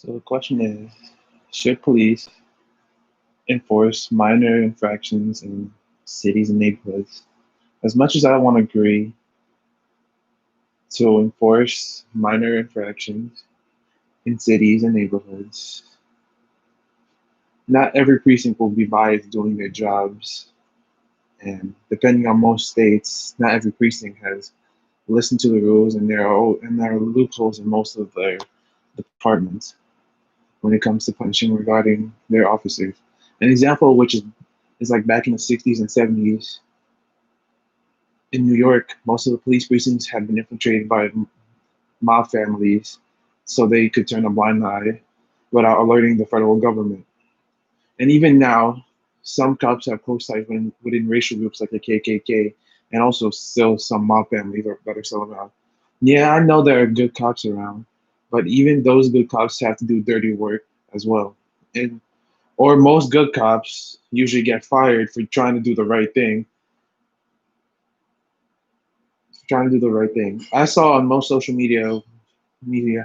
So the question is, should police enforce minor infractions in cities and neighborhoods? As much as I want to agree to enforce minor infractions in cities and neighborhoods, not every precinct will be biased doing their jobs. And depending on most states, not every precinct has listened to the rules, and there are loopholes in most of their departments when it comes to punishing regarding their officers. An example, which is like back in the 60s and 70s in New York, most of the police precincts had been infiltrated by mob families so they could turn a blind eye without alerting the federal government. And even now, some cops have close ties within racial groups like the KKK, and also still some mob families that are still around. Yeah, I know there are good cops around, but even those good cops have to do dirty work as well. And or most good cops usually get fired for trying to do the right thing. Trying to do the right thing. I saw on most social media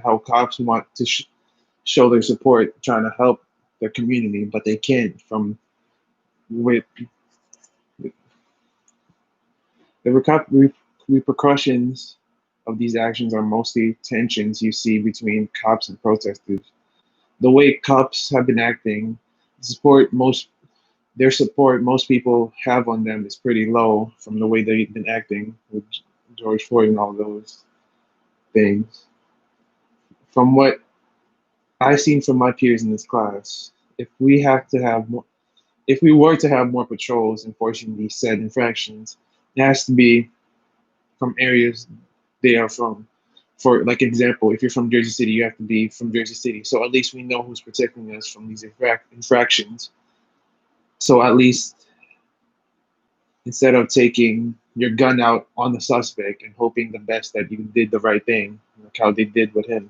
how cops want to show their support, trying to help their community, but they can't from with the repercussions of these actions are mostly tensions you see between cops and protesters. The way cops have been acting, support most their support most people have on them is pretty low from the way they've been acting with George Floyd and all those things. From what I've seen from my peers in this class, if we have to have more, if we were to have more patrols enforcing these said infractions, it has to be from areas they are from. For like example, if you're from Jersey City, you have to be from Jersey City. So at least we know who's protecting us from these infractions. So at least instead of taking your gun out on the suspect and hoping the best that you did the right thing, like how they did with him.